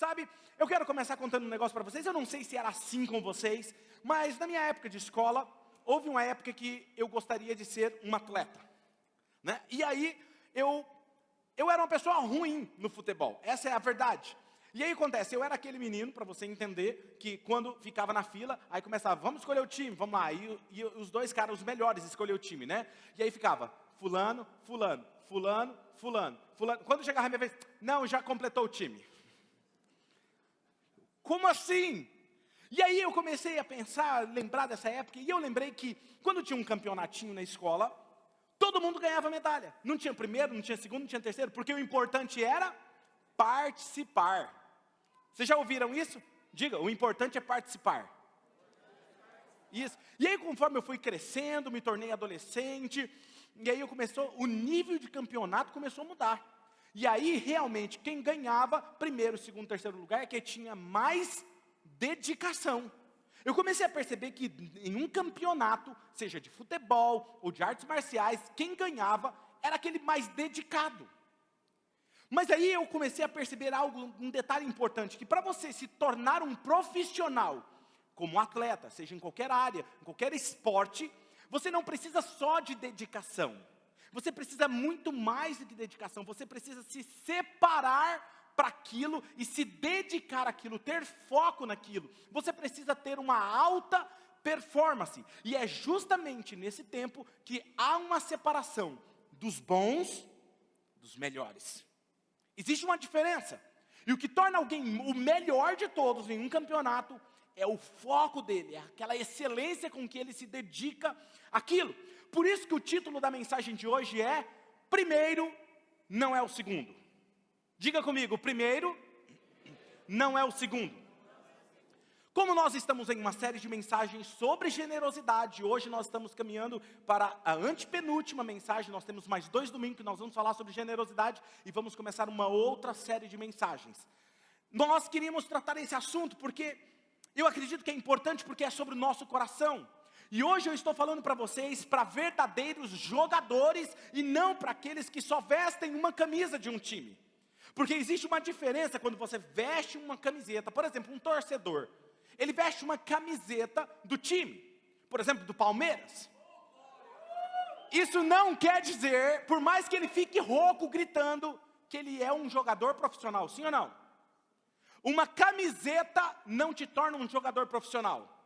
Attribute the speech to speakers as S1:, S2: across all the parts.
S1: Sabe, eu quero começar contando um negócio para vocês. Eu não sei se era assim com vocês, mas na minha época de escola, houve uma época que eu gostaria de ser um atleta, né? E aí, eu era uma pessoa ruim no futebol, essa é a verdade. E aí acontece, eu era aquele menino, para você entender, que quando ficava na fila, aí começava, vamos escolher o time, vamos lá. E os dois caras, os melhores, escolhiam o time, né? E aí ficava, fulano, fulano, fulano, fulano, fulano. Quando chegava a minha vez, não, já completou o time. Como assim? E aí eu comecei a pensar, lembrar dessa época, e eu lembrei que quando tinha um campeonatinho na escola, todo mundo ganhava medalha. Não tinha primeiro, não tinha segundo, não tinha terceiro, porque o importante era participar. Vocês já ouviram isso? Diga, o importante é participar. Isso. E aí conforme eu fui crescendo, me tornei adolescente, e aí o nível de campeonato começou a mudar. E aí realmente quem ganhava primeiro, segundo, terceiro lugar é quem tinha mais dedicação. Eu comecei a perceber que em um campeonato, seja de futebol ou de artes marciais, quem ganhava era aquele mais dedicado. Mas aí eu comecei a perceber um detalhe importante, que para você se tornar um profissional, como atleta, seja em qualquer área, em qualquer esporte, você não precisa só de dedicação. Você precisa muito mais do que dedicação, você precisa se separar para aquilo e se dedicar àquilo, ter foco naquilo. Você precisa ter uma alta performance. E é justamente nesse tempo que há uma separação dos bons dos melhores. Existe uma diferença. E o que torna alguém o melhor de todos em um campeonato é o foco dele, é aquela excelência com que ele se dedica àquilo. Por isso que o título da mensagem de hoje é: primeiro não é o segundo. Diga comigo, primeiro não é o segundo. Como nós estamos em uma série de mensagens sobre generosidade, hoje nós estamos caminhando para a antepenúltima mensagem, nós temos mais 2 domingos que nós vamos falar sobre generosidade e vamos começar uma outra série de mensagens. Nós queríamos tratar esse assunto porque eu acredito que é importante, porque é sobre o nosso coração. E hoje eu estou falando para vocês, para verdadeiros jogadores e não para aqueles que só vestem uma camisa de um time. Porque existe uma diferença quando você veste uma camiseta, por exemplo, um torcedor. Ele veste uma camiseta do time, por exemplo, do Palmeiras. Isso não quer dizer, por mais que ele fique rouco gritando, que ele é um jogador profissional, sim ou não? Uma camiseta não te torna um jogador profissional,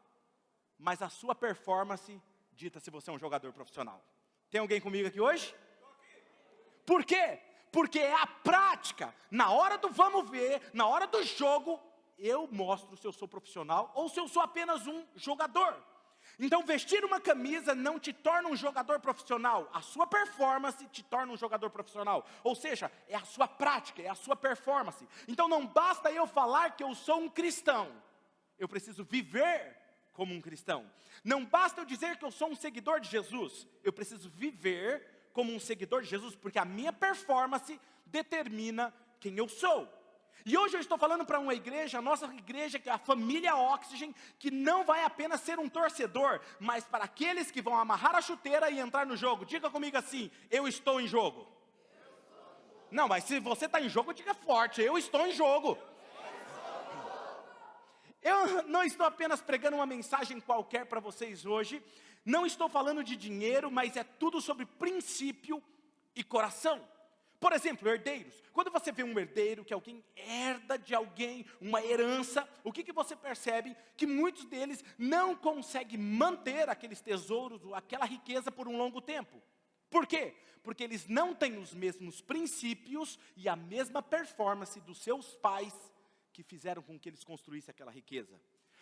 S1: mas a sua performance dita se você é um jogador profissional. Tem alguém comigo aqui hoje? Por quê? Porque é a prática, na hora do vamos ver, na hora do jogo, eu mostro se eu sou profissional ou se eu sou apenas um jogador. Então vestir uma camisa não te torna um jogador profissional, a sua performance te torna um jogador profissional. Ou seja, é a sua prática, é a sua performance. Então não basta eu falar que eu sou um cristão, eu preciso viver como um cristão. Não basta eu dizer que eu sou um seguidor de Jesus, eu preciso viver como um seguidor de Jesus, porque a minha performance determina quem eu sou. E hoje eu estou falando para uma igreja, a nossa igreja, que é a família Oxygen, que não vai apenas ser um torcedor, mas para aqueles que vão amarrar a chuteira e entrar no jogo. Diga comigo assim: eu estou em jogo. Não, mas se você está em jogo, diga forte: eu estou em jogo. Eu não estou apenas pregando uma mensagem qualquer para vocês hoje, não estou falando de dinheiro, mas é tudo sobre princípio e coração. Por exemplo, herdeiros. Quando você vê um herdeiro, que alguém herda de alguém, uma herança, o que você percebe? Que muitos deles não conseguem manter aqueles tesouros, aquela riqueza por um longo tempo. Por quê? Porque eles não têm os mesmos princípios e a mesma performance dos seus pais que fizeram com que eles construíssem aquela riqueza.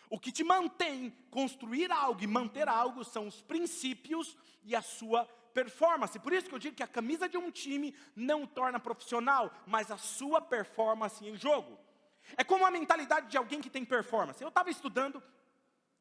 S1: O que te mantém construir algo e manter algo são os princípios e a sua performance. Por isso que eu digo que a camisa de um time não torna profissional, mas a sua performance em jogo. É como a mentalidade de alguém que tem performance. Eu estava estudando,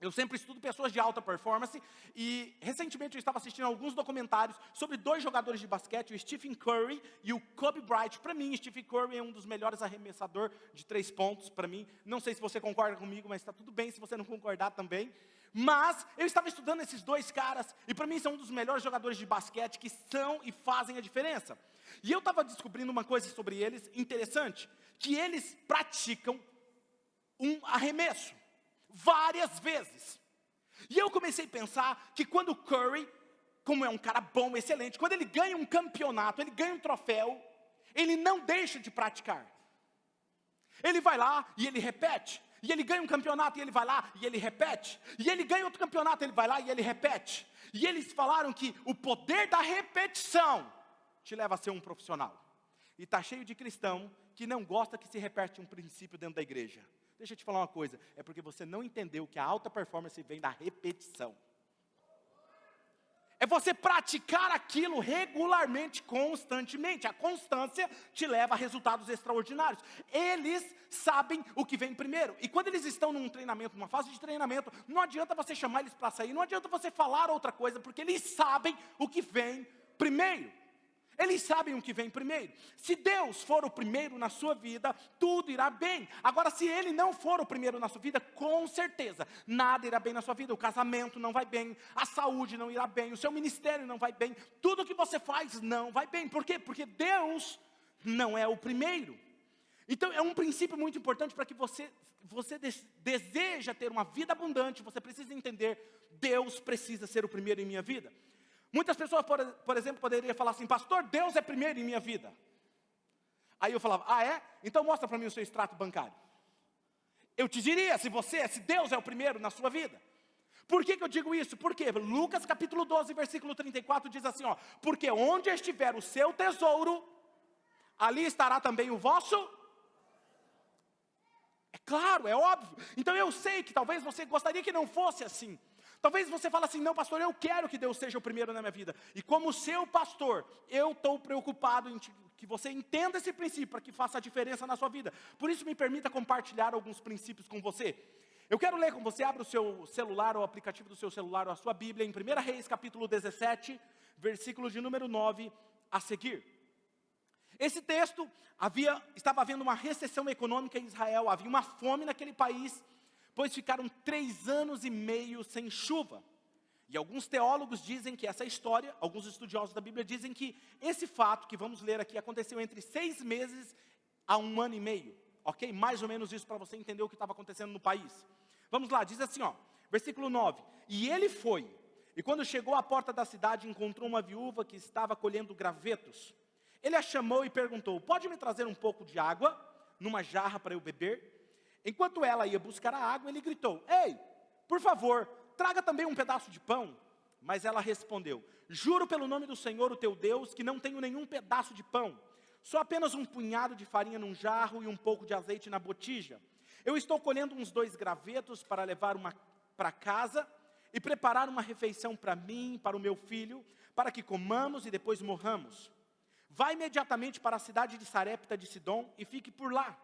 S1: eu sempre estudo pessoas de alta performance, e recentemente eu estava assistindo alguns documentários sobre 2 jogadores de basquete, o Stephen Curry e o Kobe Bryant. Para mim, Stephen Curry é um dos melhores arremessadores de 3 pontos, para mim. Não sei se você concorda comigo, mas está tudo bem se você não concordar também. Mas eu estava estudando esses 2 caras, e para mim são um dos melhores jogadores de basquete que são e fazem a diferença. E eu estava descobrindo uma coisa sobre eles interessante, que eles praticam um arremesso, várias vezes. E eu comecei a pensar que quando o Curry, como é um cara bom, excelente, quando ele ganha um campeonato, ele ganha um troféu, ele não deixa de praticar. Ele vai lá e ele repete. E ele ganha um campeonato e ele vai lá e ele repete. E ele ganha outro campeonato, ele vai lá e ele repete. E eles falaram que o poder da repetição te leva a ser um profissional. E está cheio de cristão que não gosta que se repete um princípio dentro da igreja. Deixa eu te falar uma coisa, é porque você não entendeu que a alta performance vem da repetição. É você praticar aquilo regularmente, constantemente. A constância te leva a resultados extraordinários. Eles sabem o que vem primeiro. E quando eles estão num treinamento, numa fase de treinamento, não adianta você chamar eles para sair, não adianta você falar outra coisa, porque eles sabem o que vem primeiro. Eles sabem o que vem primeiro. Se Deus for o primeiro na sua vida, tudo irá bem. Agora, se Ele não for o primeiro na sua vida, com certeza, nada irá bem na sua vida. O casamento não vai bem, a saúde não irá bem, o seu ministério não vai bem. Tudo que você faz não vai bem. Por quê? Porque Deus não é o primeiro. Então, é um princípio muito importante para que você deseja ter uma vida abundante, você precisa entender, Deus precisa ser o primeiro em minha vida. Muitas pessoas, por exemplo, poderiam falar assim, pastor, Deus é primeiro em minha vida. Aí eu falava, ah é? Então mostra para mim o seu extrato bancário. Eu te diria, se Deus é o primeiro na sua vida. Por que eu digo isso? Porque Lucas capítulo 12, versículo 34 diz assim, ó, porque onde estiver o seu tesouro, ali estará também o vosso. É claro, é óbvio. Então eu sei que talvez você gostaria que não fosse assim. Talvez você fale assim, não pastor, eu quero que Deus seja o primeiro na minha vida. E como seu pastor, eu estou preocupado em que você entenda esse princípio, para que faça a diferença na sua vida. Por isso me permita compartilhar alguns princípios com você. Eu quero ler com você, abra o seu celular, ou o aplicativo do seu celular, ou a sua Bíblia, em 1 Reis capítulo 17, versículo de número 9 a seguir. Esse texto, estava havendo uma recessão econômica em Israel, havia uma fome naquele país, pois ficaram 3 anos e meio sem chuva. E alguns teólogos dizem que essa história, alguns estudiosos da Bíblia dizem que esse fato que vamos ler aqui aconteceu entre 6 meses a 1 ano e meio. Ok? Mais ou menos isso para você entender o que estava acontecendo no país. Vamos lá, diz assim, ó, versículo 9. E ele foi, e quando chegou à porta da cidade, encontrou uma viúva que estava colhendo gravetos. Ele a chamou e perguntou, pode me trazer um pouco de água numa jarra para eu beber? Enquanto ela ia buscar a água, ele gritou, ei, por favor, traga também um pedaço de pão. Mas ela respondeu, juro pelo nome do Senhor, o teu Deus, que não tenho nenhum pedaço de pão. Só apenas um punhado de farinha num jarro e um pouco de azeite na botija. Eu estou colhendo uns 2 gravetos para levar para casa e preparar uma refeição para mim, para o meu filho, para que comamos e depois morramos. Vá imediatamente para a cidade de Sarepta de Sidom e fique por lá.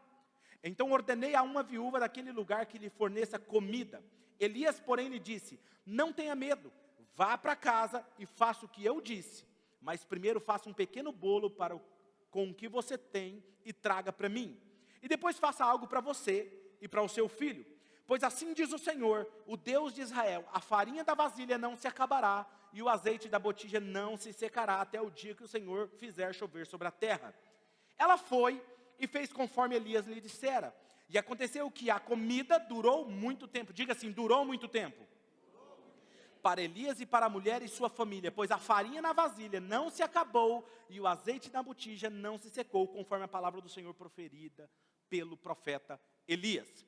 S1: Então ordenei a uma viúva daquele lugar que lhe forneça comida. Elias, porém, lhe disse, não tenha medo, vá para casa e faça o que eu disse. Mas primeiro faça um pequeno bolo com o que você tem e traga para mim. E depois faça algo para você e para o seu filho. Pois assim diz o Senhor, o Deus de Israel, a farinha da vasilha não se acabará e o azeite da botija não se secará até o dia que o Senhor fizer chover sobre a terra. Ela foi e fez conforme Elias lhe dissera. E aconteceu que a comida durou muito tempo. Diga assim, durou muito tempo. Para Elias e para a mulher e sua família, pois a farinha na vasilha não se acabou e o azeite na botija não se secou, conforme a palavra do Senhor proferida pelo profeta Elias.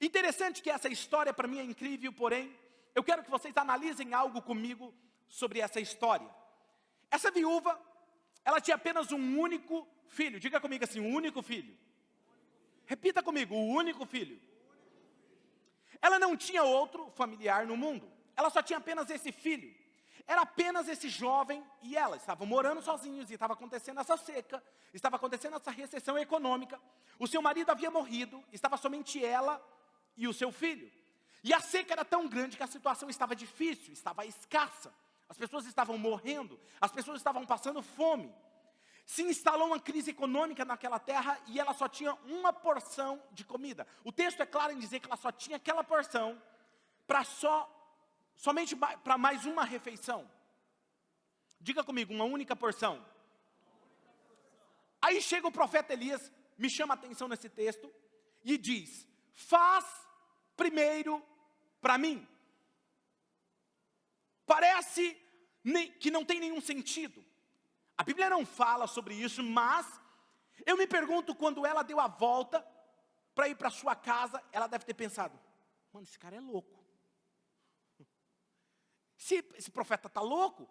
S1: Interessante que essa história para mim é incrível, porém, eu quero que vocês analisem algo comigo sobre essa história. Essa viúva, ela tinha apenas um único filho. Diga comigo assim, um único filho. Repita comigo, o único filho. Ela não tinha outro familiar no mundo. Ela só tinha apenas esse filho. Era apenas esse jovem e ela. Estavam morando sozinhos e estava acontecendo essa seca. Estava acontecendo essa recessão econômica. O seu marido havia morrido. Estava somente ela e o seu filho. E a seca era tão grande que a situação estava difícil, estava escassa. As pessoas estavam morrendo. As pessoas estavam passando fome. Se instalou uma crise econômica naquela terra e ela só tinha uma porção de comida. O texto é claro em dizer que ela só tinha aquela porção somente para mais uma refeição. Diga comigo, uma única porção. Aí chega o profeta Elias, me chama a atenção nesse texto, e diz, faz primeiro para mim. Parece que não tem nenhum sentido. A Bíblia não fala sobre isso, mas eu me pergunto, quando ela deu a volta para ir para sua casa, ela deve ter pensado, mano, esse cara é louco. Esse profeta está louco.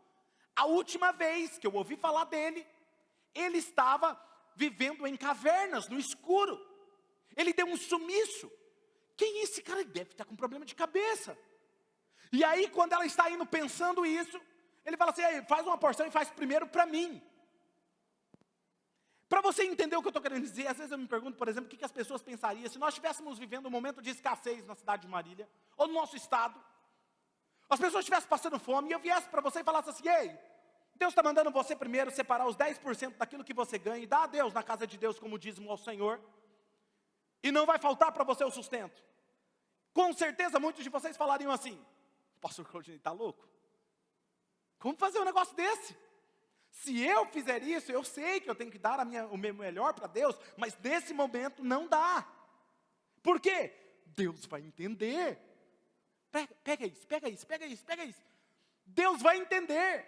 S1: A última vez que eu ouvi falar dele, ele estava vivendo em cavernas, no escuro. Ele deu um sumiço. Quem é esse cara? Ele deve estar com problema de cabeça. E aí, quando ela está indo pensando isso, ele fala assim, faz uma porção e faz primeiro para mim. Para você entender o que eu estou querendo dizer, às vezes eu me pergunto, por exemplo, o que as pessoas pensariam se nós estivéssemos vivendo um momento de escassez na cidade de Marília, ou no nosso estado, as pessoas estivessem passando fome, e eu viesse para você e falasse assim, ei, Deus está mandando você primeiro separar os 10% daquilo que você ganha, e dar a Deus na casa de Deus como dízimo ao Senhor, e não vai faltar para você o sustento. Com certeza muitos de vocês falariam assim, o pastor Claudinei está louco? Como fazer um negócio desse? Se eu fizer isso, eu sei que eu tenho que dar o meu melhor para Deus, mas nesse momento não dá. Por quê? Deus vai entender. Pega isso. Deus vai entender.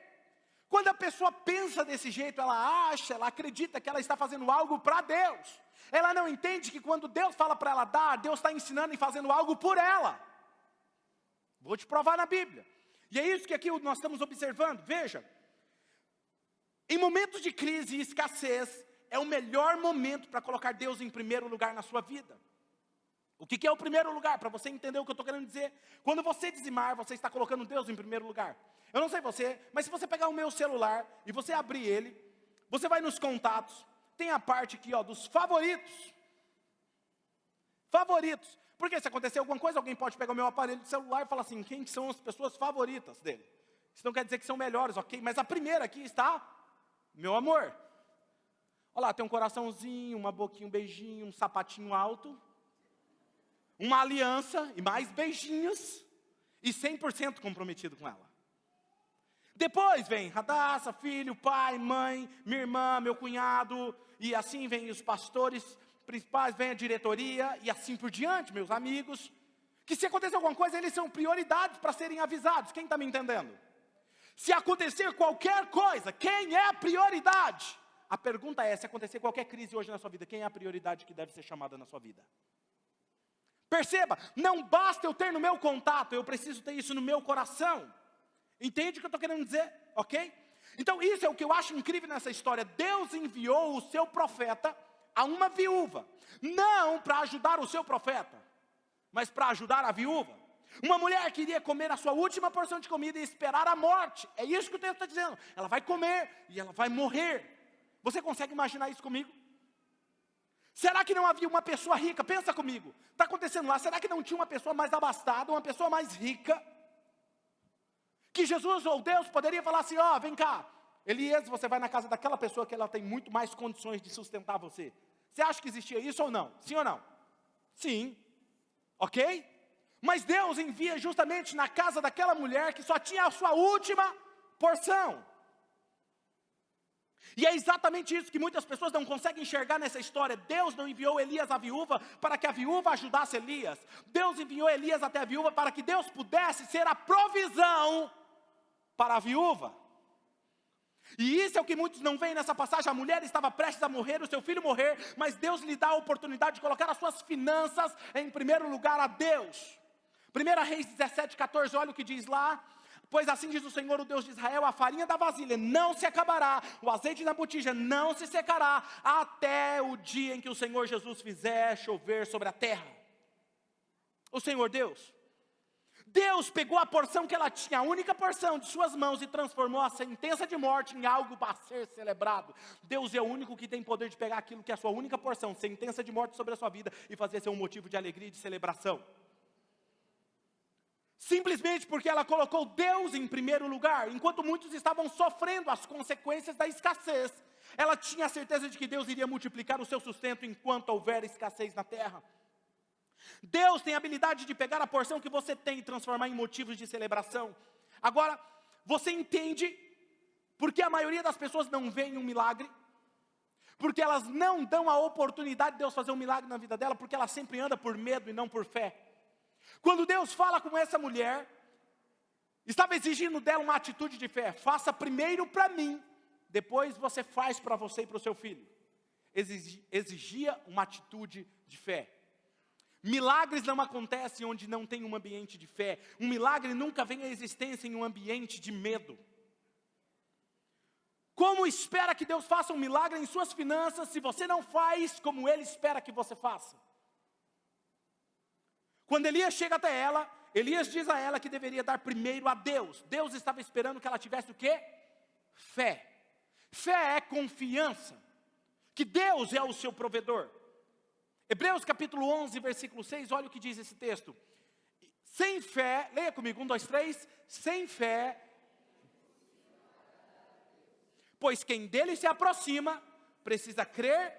S1: Quando a pessoa pensa desse jeito, ela acredita que ela está fazendo algo para Deus. Ela não entende que quando Deus fala para ela dar, Deus está ensinando e fazendo algo por ela. Vou te provar na Bíblia. E é isso que aqui nós estamos observando. Veja, em momentos de crise e escassez, é o melhor momento para colocar Deus em primeiro lugar na sua vida. O que é o primeiro lugar? Para você entender o que eu estou querendo dizer. Quando você dizimar, você está colocando Deus em primeiro lugar. Eu não sei você, mas se você pegar o meu celular e você abrir ele, você vai nos contatos, tem a parte aqui dos favoritos. Favoritos. Porque se acontecer alguma coisa, alguém pode pegar o meu aparelho de celular e falar assim, quem são as pessoas favoritas dele? Isso não quer dizer que são melhores, ok? Mas a primeira aqui está, meu amor. Olha lá, tem um coraçãozinho, uma boquinha, um beijinho, um sapatinho alto, uma aliança e mais beijinhos, e 100% comprometido com ela. Depois vem Radassa, filho, pai, mãe, minha irmã, meu cunhado, e assim vem os pastores principais, vem a diretoria, e assim por diante, meus amigos, que se acontecer alguma coisa, eles são prioridades para serem avisados. Quem está me entendendo? Se acontecer qualquer coisa, quem é a prioridade? A pergunta é, se acontecer qualquer crise hoje na sua vida, quem é a prioridade que deve ser chamada na sua vida? Perceba, não basta eu ter no meu contato, eu preciso ter isso no meu coração. Entende o que eu estou querendo dizer? Ok? Então isso é o que eu acho incrível nessa história. Deus enviou o seu profeta a uma viúva, não para ajudar o seu profeta, mas para ajudar a viúva. Uma mulher que iria comer a sua última porção de comida e esperar a morte. É isso que o texto está dizendo. Ela vai comer e ela vai morrer. Você consegue imaginar isso comigo? Será que não havia uma pessoa rica? Pensa comigo. Está acontecendo lá. Será que não tinha uma pessoa mais abastada, uma pessoa mais rica? Que Jesus ou Deus poderia falar assim, vem cá. Elias, você vai na casa daquela pessoa que ela tem muito mais condições de sustentar você. Você acha que existia isso ou não? Sim ou não? Sim. Ok? Mas Deus envia justamente na casa daquela mulher que só tinha a sua última porção. E é exatamente isso que muitas pessoas não conseguem enxergar nessa história. Deus não enviou Elias à viúva para que a viúva ajudasse Elias. Deus enviou Elias até a viúva para que Deus pudesse ser a provisão para a viúva. E isso é o que muitos não veem nessa passagem. A mulher estava prestes a morrer, o seu filho morrer, mas Deus lhe dá a oportunidade de colocar as suas finanças em primeiro lugar a Deus. 1 Reis 17:14, olha o que diz lá. Pois assim diz o Senhor, o Deus de Israel, a farinha da vasilha não se acabará, o azeite na botija não se secará, até o dia em que o Senhor Jesus fizer chover sobre a terra. O Senhor Deus pegou a porção que ela tinha, a única porção de suas mãos, e transformou a sentença de morte em algo para ser celebrado. Deus é o único que tem poder de pegar aquilo que é a sua única porção, sentença de morte sobre a sua vida, e fazer ser um motivo de alegria e de celebração. Simplesmente porque ela colocou Deus em primeiro lugar, enquanto muitos estavam sofrendo as consequências da escassez. Ela tinha a certeza de que Deus iria multiplicar o seu sustento enquanto houver escassez na terra. Deus tem a habilidade de pegar a porção que você tem e transformar em motivos de celebração. Agora, você entende por que a maioria das pessoas não vê um milagre? Porque elas não dão a oportunidade de Deus fazer um milagre na vida dela, porque ela sempre anda por medo e não por fé. Quando Deus fala com essa mulher, estava exigindo dela uma atitude de fé. Faça primeiro para mim, depois você faz para você e para o seu filho. Exigia uma atitude de fé. Milagres não acontecem onde não tem um ambiente de fé. Um milagre nunca vem à existência em um ambiente de medo. Como espera que Deus faça um milagre em suas finanças se você não faz como Ele espera que você faça? Quando Elias chega até ela, Elias diz a ela que deveria dar primeiro a Deus. Deus estava esperando que ela tivesse o quê? Fé. Fé é confiança que Deus é o seu provedor. Hebreus capítulo 11, versículo 6, olha o que diz esse texto. Sem fé, leia comigo, 1, 2, 3. Sem fé, pois quem dele se aproxima, precisa crer.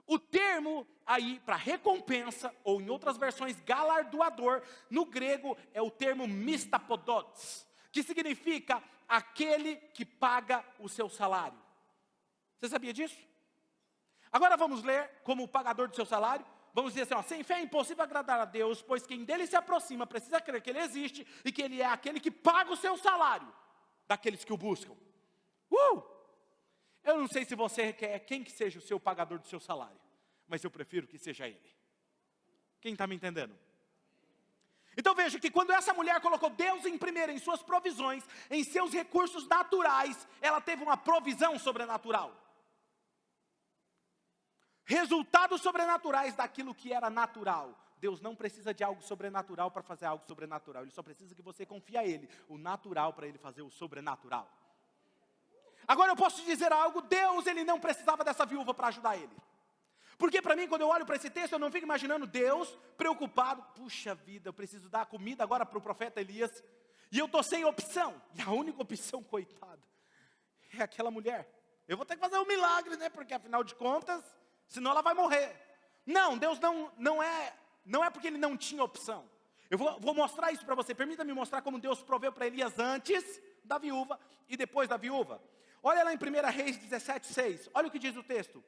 S1: O termo aí para recompensa, ou em outras versões galardoador, no grego é o termo mistapodotes, que significa aquele que paga o seu salário. Você sabia disso? Agora vamos ler como o pagador do seu salário. Vamos dizer assim, ó, sem fé é impossível agradar a Deus, pois quem dele se aproxima precisa crer que Ele existe e que Ele é aquele que paga o seu salário daqueles que o buscam. Eu não sei se você quer quem que seja o seu pagador do seu salário, mas eu prefiro que seja Ele. Quem está me entendendo? Então veja que quando essa mulher colocou Deus em primeiro, em suas provisões, em seus recursos naturais, ela teve uma provisão sobrenatural. Resultados sobrenaturais daquilo que era natural. Deus não precisa de algo sobrenatural para fazer algo sobrenatural. Ele só precisa que você confie a Ele, o natural, para Ele fazer o sobrenatural. Agora eu posso te dizer algo, Deus, Ele não precisava dessa viúva para ajudar Ele. Porque para mim, quando eu olho para esse texto, eu não fico imaginando Deus preocupado. Puxa vida, eu preciso dar comida agora para o profeta Elias. E eu estou sem opção. E a única opção, coitada, é aquela mulher. Eu vou ter que fazer um milagre, né? Porque afinal de contas, senão ela vai morrer. Não, Deus não é porque Ele não tinha opção. Eu vou mostrar isso para você. Permita-me mostrar como Deus proveu para Elias antes da viúva e depois da viúva. Olha lá em 1 Reis 17:6. Olha o que diz o texto.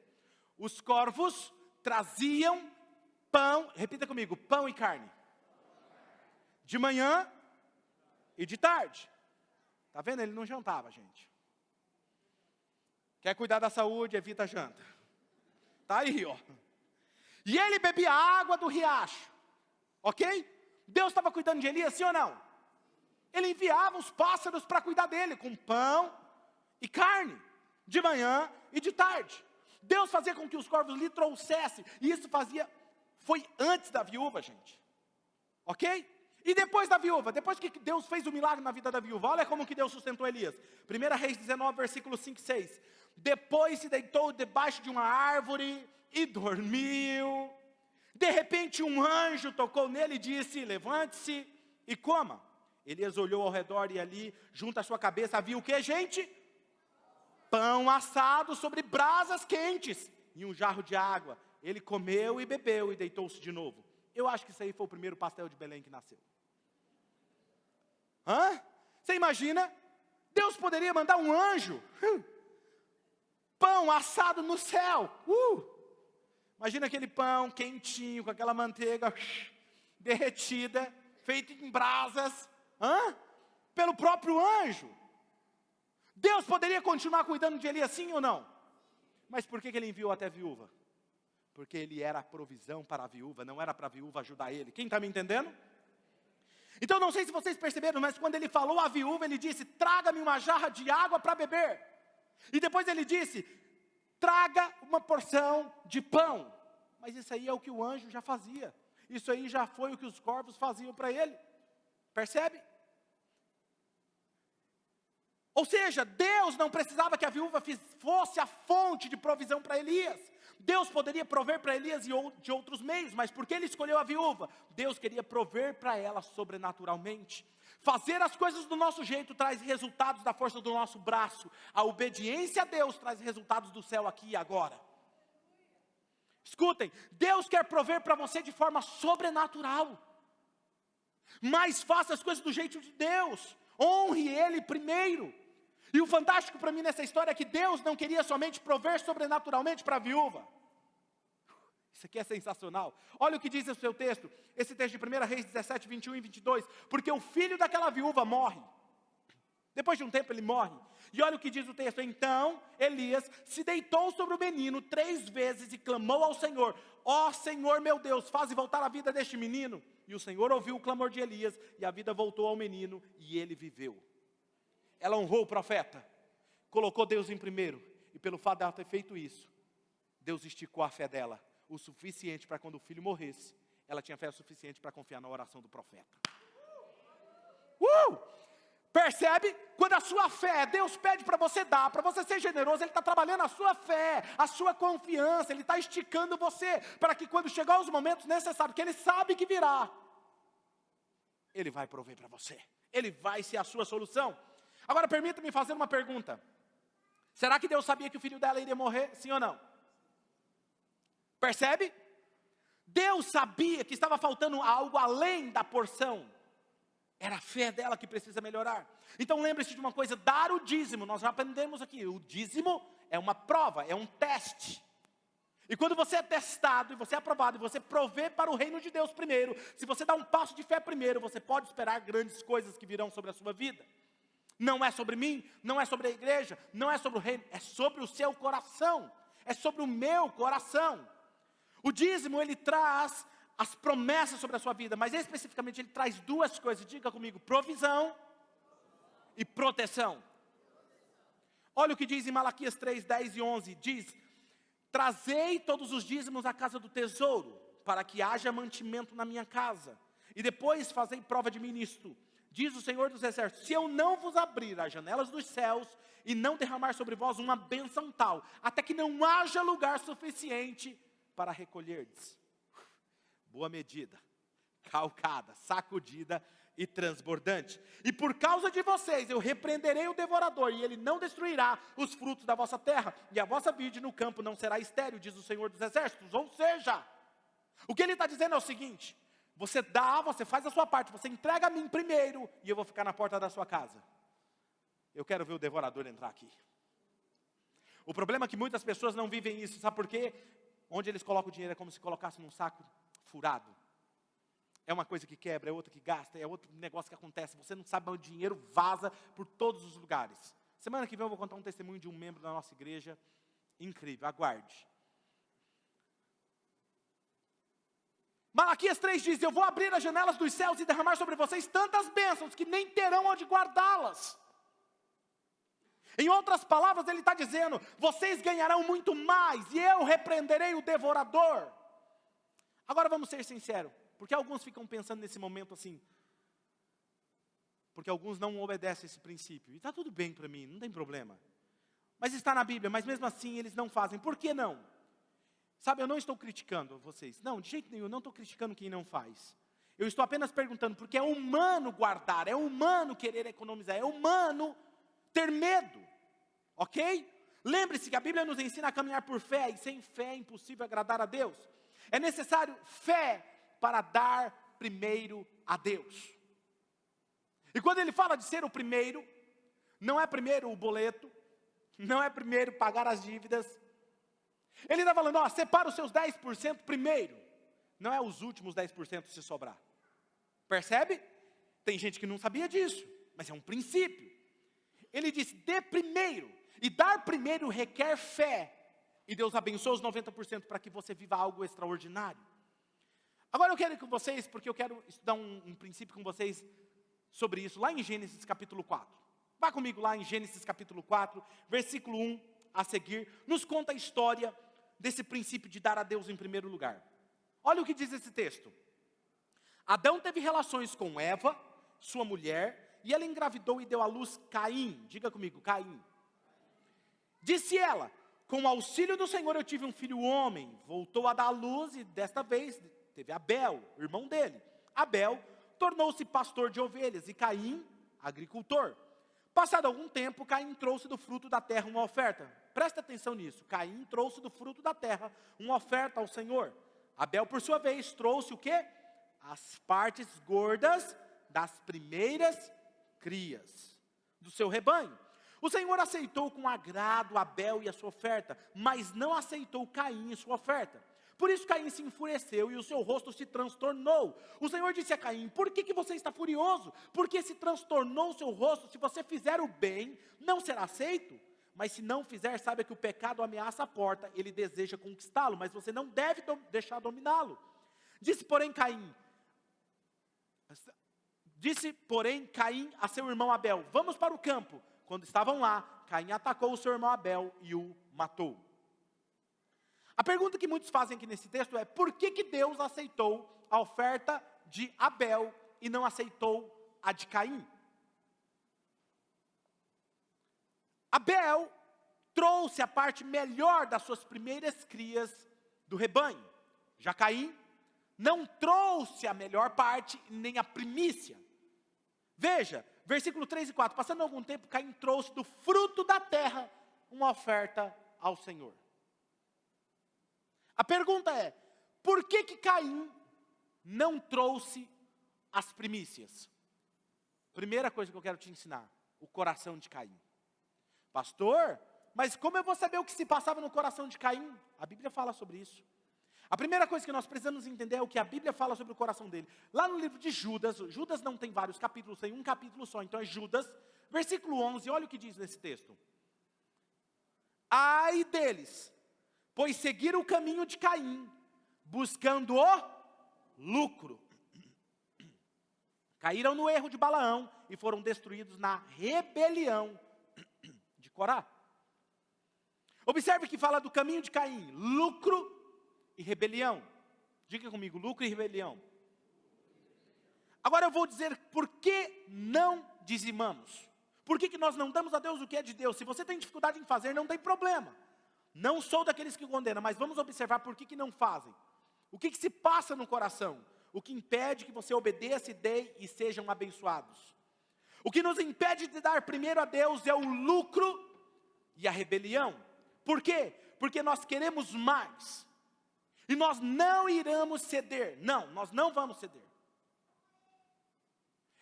S1: Os corvos traziam pão, repita comigo, pão e carne. De manhã e de tarde. Está vendo? Ele não jantava, gente. Quer cuidar da saúde, evita a janta. Está aí, ó. E ele bebia água do riacho. Ok? Deus estava cuidando de Elias, sim ou não? Ele enviava os pássaros para cuidar dele, com pão e carne. De manhã e de tarde. Deus fazia com que os corvos lhe trouxessem. E isso foi antes da viúva, gente. Ok? E depois da viúva, depois que Deus fez o milagre na vida da viúva, olha como que Deus sustentou Elias. 1 Reis 19, versículo 5 e 6. Depois se deitou debaixo de uma árvore e dormiu. De repente um anjo tocou nele e disse, levante-se e coma. Elias olhou ao redor e ali, junto à sua cabeça, havia o que, gente? Pão assado sobre brasas quentes e um jarro de água. Ele comeu e bebeu e deitou-se de novo. Eu acho que isso aí foi o primeiro pastel de Belém que nasceu. Você imagina? Deus poderia mandar um anjo. Pão assado no céu. Imagina aquele pão quentinho, com aquela manteiga derretida, feito em brasas. Pelo próprio anjo. Deus poderia continuar cuidando de Elias, sim ou não? Mas por que Ele enviou até a viúva? Porque Ele era a provisão para a viúva, não era para a viúva ajudar ele. Quem está me entendendo? Então não sei se vocês perceberam, mas quando Ele falou à viúva, Ele disse, traga-me uma jarra de água para beber. E depois Ele disse, traga uma porção de pão. Mas isso aí é o que o anjo já fazia. Isso aí já foi o que os corvos faziam para ele. Percebe? Ou seja, Deus não precisava que a viúva fosse a fonte de provisão para Elias. Deus poderia prover para Elias de outros meios, mas porque Ele escolheu a viúva, Deus queria prover para ela sobrenaturalmente. Fazer as coisas do nosso jeito traz resultados da força do nosso braço. A obediência a Deus traz resultados do céu aqui e agora. Escutem, Deus quer prover para você de forma sobrenatural. Mas faça as coisas do jeito de Deus. Honre Ele primeiro. E o fantástico para mim nessa história é que Deus não queria somente prover sobrenaturalmente para a viúva. Isso aqui é sensacional. Olha o que diz o seu texto, esse texto de 1 Reis 17, 21 e 22. Porque o filho daquela viúva morre. Depois de um tempo ele morre. E olha o que diz o texto. Então Elias se deitou sobre o menino 3 vezes e clamou ao Senhor: ó Senhor meu Deus, faze voltar a vida deste menino. E o Senhor ouviu o clamor de Elias, e a vida voltou ao menino, e ele viveu. Ela honrou o profeta, colocou Deus em primeiro, e pelo fato dela ter feito isso, Deus esticou a fé dela, o suficiente para quando o filho morresse, ela tinha fé suficiente para confiar na oração do profeta. Percebe? Quando a sua fé, Deus pede para você dar, para você ser generoso, Ele está trabalhando a sua fé, a sua confiança, Ele está esticando você, para que quando chegar os momentos necessários, que Ele sabe que virá, Ele vai prover para você, Ele vai ser a sua solução. Agora permita-me fazer uma pergunta, será que Deus sabia que o filho dela iria morrer, sim ou não? Percebe? Deus sabia que estava faltando algo além da porção. Era a fé dela que precisa melhorar. Então lembre-se de uma coisa, dar o dízimo, nós já aprendemos aqui, o dízimo é uma prova, é um teste. E quando você é testado, e você é aprovado, e você provê para o reino de Deus primeiro, se você dá um passo de fé primeiro, você pode esperar grandes coisas que virão sobre a sua vida. Não é sobre mim, não é sobre a igreja, não é sobre o reino, é sobre o seu coração, é sobre o meu coração. O dízimo, ele traz as promessas sobre a sua vida, mas especificamente ele traz 2 coisas, diga comigo, provisão e proteção. Olha o que diz em Malaquias 3, 10 e 11, diz: trazei todos os dízimos à casa do tesouro, para que haja mantimento na minha casa, e depois fazei prova de mim nisto, diz o Senhor dos Exércitos, se eu não vos abrir as janelas dos céus, e não derramar sobre vós uma bênção tal, até que não haja lugar suficiente para recolherdes. Boa medida, calcada, sacudida e transbordante. E por causa de vocês eu repreenderei o devorador, e ele não destruirá os frutos da vossa terra, e a vossa vide no campo não será estéril, diz o Senhor dos Exércitos. Ou seja, o que ele está dizendo é o seguinte: você dá, você faz a sua parte, você entrega a mim primeiro, e eu vou ficar na porta da sua casa. Eu quero ver o devorador entrar aqui. O problema é que muitas pessoas não vivem isso, sabe por quê? Onde eles colocam o dinheiro é como se colocasse num saco furado. É uma coisa que quebra, é outra que gasta, é outro negócio que acontece. Você não sabe, mas o dinheiro vaza por todos os lugares. Semana que vem eu vou contar um testemunho de um membro da nossa igreja. Incrível, aguarde. Malaquias 3 diz: eu vou abrir as janelas dos céus e derramar sobre vocês tantas bênçãos que nem terão onde guardá-las. Em outras palavras, ele está dizendo: vocês ganharão muito mais, e eu repreenderei o devorador. Agora vamos ser sinceros, porque alguns ficam pensando nesse momento assim, porque alguns não obedecem esse princípio, e está tudo bem para mim, não tem problema, mas está na Bíblia, mas mesmo assim eles não fazem. Por que não? Sabe, eu não estou criticando vocês, não, de jeito nenhum, eu não estou criticando quem não faz, eu estou apenas perguntando, porque é humano guardar, é humano querer economizar, é humano ter medo, ok? Lembre-se que a Bíblia nos ensina a caminhar por fé, e sem fé é impossível agradar a Deus. É necessário fé para dar primeiro a Deus. E quando ele fala de ser o primeiro, não é primeiro o boleto, não é primeiro pagar as dívidas. Ele está falando, ó, separa os seus 10% primeiro, não é os últimos 10% se sobrar. Percebe? Tem gente que não sabia disso, mas é um princípio. Ele diz, dê primeiro, e dar primeiro requer fé. E Deus abençoa os 90% para que você viva algo extraordinário. Agora eu quero ir com vocês, porque eu quero estudar um princípio com vocês sobre isso, lá em Gênesis capítulo 4. Vá comigo lá em Gênesis capítulo 4, versículo 1 a seguir, nos conta a história desse princípio de dar a Deus em primeiro lugar. Olha o que diz esse texto. Adão teve relações com Eva, sua mulher, e ela engravidou e deu à luz Caim. Diga comigo, Caim. Disse ela, com o auxílio do Senhor eu tive um filho homem. Voltou a dar à luz e desta vez teve Abel, irmão dele. Abel tornou-se pastor de ovelhas e Caim, agricultor. Passado algum tempo, Caim trouxe do fruto da terra uma oferta. Presta atenção nisso. Caim trouxe do fruto da terra uma oferta ao Senhor. Abel, por sua vez, trouxe o quê? As partes gordas das primeiras crias do seu rebanho. O Senhor aceitou com agrado Abel e a sua oferta, mas não aceitou Caim e sua oferta. Por isso Caim se enfureceu e o seu rosto se transtornou. O Senhor disse a Caim: por que você está furioso? Porque se transtornou o seu rosto? Se você fizer o bem, não será aceito. Mas se não fizer, saiba que o pecado ameaça a porta, ele deseja conquistá-lo, mas você não deve deixar dominá-lo. Disse, porém, Caim a seu irmão Abel: vamos para o campo. Quando estavam lá, Caim atacou o seu irmão Abel e o matou. A pergunta que muitos fazem aqui nesse texto é: por que Deus aceitou a oferta de Abel e não aceitou a de Caim? Abel trouxe a parte melhor das suas primeiras crias do rebanho. Já Caim não trouxe a melhor parte, nem a primícia. Veja, versículo 3 e 4. Passando algum tempo, Caim trouxe do fruto da terra uma oferta ao Senhor. A pergunta é: por que Caim não trouxe as primícias? Primeira coisa que eu quero te ensinar: o coração de Caim. Pastor, mas como eu vou saber o que se passava no coração de Caim? A Bíblia fala sobre isso. A primeira coisa que nós precisamos entender é o que a Bíblia fala sobre o coração dele. Lá no livro de Judas, Judas não tem vários capítulos, tem um capítulo só, então é Judas, versículo 11, olha o que diz nesse texto. Ai deles, pois seguiram o caminho de Caim, buscando o lucro. Caíram no erro de Balaão e foram destruídos na rebelião de Corá. Observe que fala do caminho de Caim: lucro e rebelião. Diga comigo: lucro e rebelião. Agora eu vou dizer por que não dizimamos. Por que nós não damos a Deus o que é de Deus? Se você tem dificuldade em fazer, não tem problema. Não sou daqueles que condenam, mas vamos observar por que não fazem. O que se passa no coração? O que impede que você obedeça e dê e sejam abençoados? O que nos impede de dar primeiro a Deus é o lucro e a rebelião. Por quê? Porque nós queremos mais. E nós não iremos ceder. Não, nós não vamos ceder.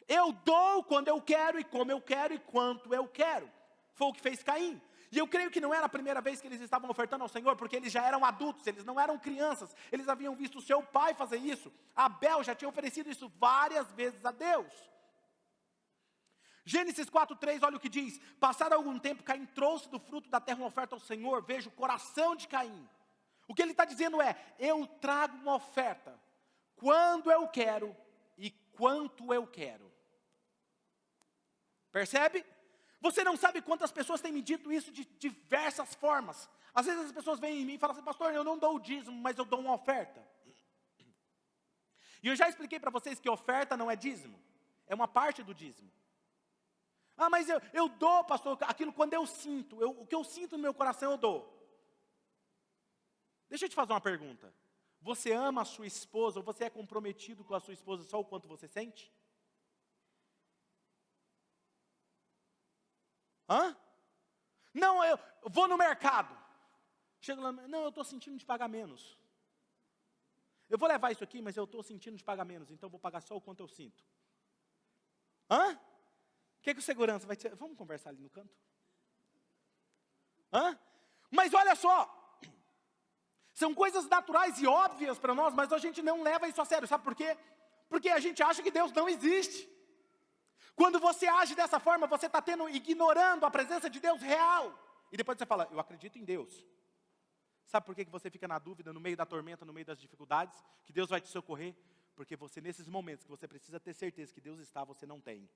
S1: Eu dou quando eu quero, e como eu quero, e quanto eu quero. Foi o que fez Caim. E eu creio que não era a primeira vez que eles estavam ofertando ao Senhor, porque eles já eram adultos, eles não eram crianças. Eles haviam visto o seu pai fazer isso. Abel já tinha oferecido isso várias vezes a Deus. Gênesis 4:3, olha o que diz: passado algum tempo, Caim trouxe do fruto da terra uma oferta ao Senhor. Veja o coração de Caim. O que ele está dizendo é: eu trago uma oferta quando eu quero e quanto eu quero. Percebe? Você não sabe quantas pessoas têm me dito isso de diversas formas. Às vezes as pessoas vêm em mim e falam assim: pastor, eu não dou o dízimo, mas eu dou uma oferta. E eu já expliquei para vocês que oferta não é dízimo, é uma parte do dízimo. Ah, mas eu dou, pastor, aquilo quando eu sinto, o que eu sinto no meu coração eu dou. Deixa eu te fazer uma pergunta. Você ama a sua esposa, ou você é comprometido com a sua esposa só o quanto você sente? Hã? Não, eu vou no mercado. Chego lá, não, eu estou sentindo de pagar menos. Eu vou levar isso aqui, mas eu estou sentindo de pagar menos, então eu vou pagar só o quanto eu sinto. Hã? O que o segurança vai dizer? Vamos conversar ali no canto? Hã? Mas olha só. São coisas naturais e óbvias para nós, mas a gente não leva isso a sério. Sabe por quê? Porque a gente acha que Deus não existe. Quando você age dessa forma, você está ignorando a presença de Deus real. E depois você fala: eu acredito em Deus. Sabe por que você fica na dúvida, no meio da tormenta, no meio das dificuldades? Que Deus vai te socorrer? Porque você, nesses momentos que você precisa ter certeza que Deus está, você não tem.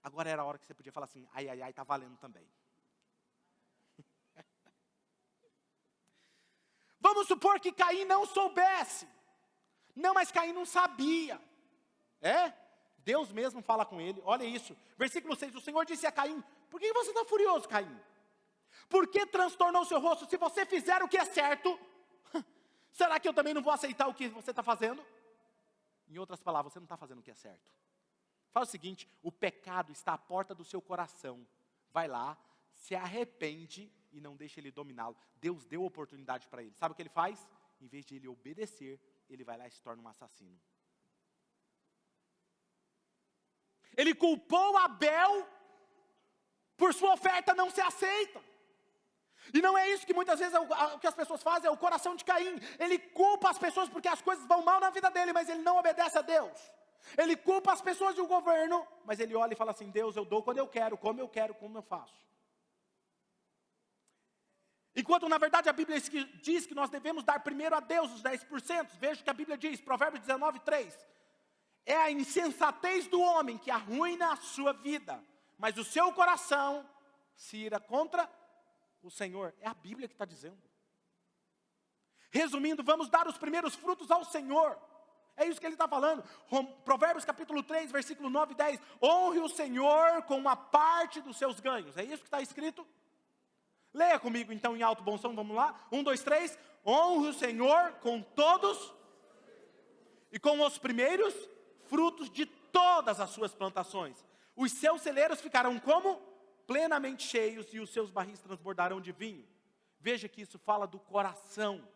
S1: Agora era a hora que você podia falar assim: ai, ai, ai, está valendo também. Vamos supor que Caim não soubesse. Não, mas Caim não sabia. Deus mesmo fala com ele. Olha isso, versículo 6, o Senhor disse a Caim: por que você está furioso, Caim? Por que transtornou o seu rosto? Se você fizer o que é certo, será que eu também não vou aceitar o que você está fazendo? Em outras palavras, você não está fazendo o que é certo. Faz o seguinte: o pecado está à porta do seu coração. Vai lá, se arrepende e não deixa ele dominá-lo. Deus deu oportunidade para ele. Sabe o que ele faz? Em vez de ele obedecer, ele vai lá e se torna um assassino. Ele culpou Abel por sua oferta não ser aceita. E não é isso que muitas vezes o que as pessoas fazem, é o coração de Caim. Ele culpa as pessoas porque as coisas vão mal na vida dele, mas ele não obedece a Deus. Ele culpa as pessoas e o governo, mas ele olha e fala assim: Deus, eu dou quando eu quero, como eu faço. Enquanto na verdade a Bíblia diz que nós devemos dar primeiro a Deus os 10%. Veja o que a Bíblia diz, Provérbios 19:3. É a insensatez do homem que arruína a sua vida, mas o seu coração se ira contra o Senhor. É a Bíblia que está dizendo. Resumindo, vamos dar os primeiros frutos ao Senhor. É isso que ele está falando. Provérbios capítulo 3, versículo 9 e 10. Honre o Senhor com uma parte dos seus ganhos. É isso que está escrito? Leia comigo então em alto bom som, vamos lá. 1, 2, 3. Honre o Senhor com todos e com os primeiros frutos de todas as suas plantações. Os seus celeiros ficarão como? Plenamente cheios, e os seus barris transbordarão de vinho. Veja que isso fala do coração.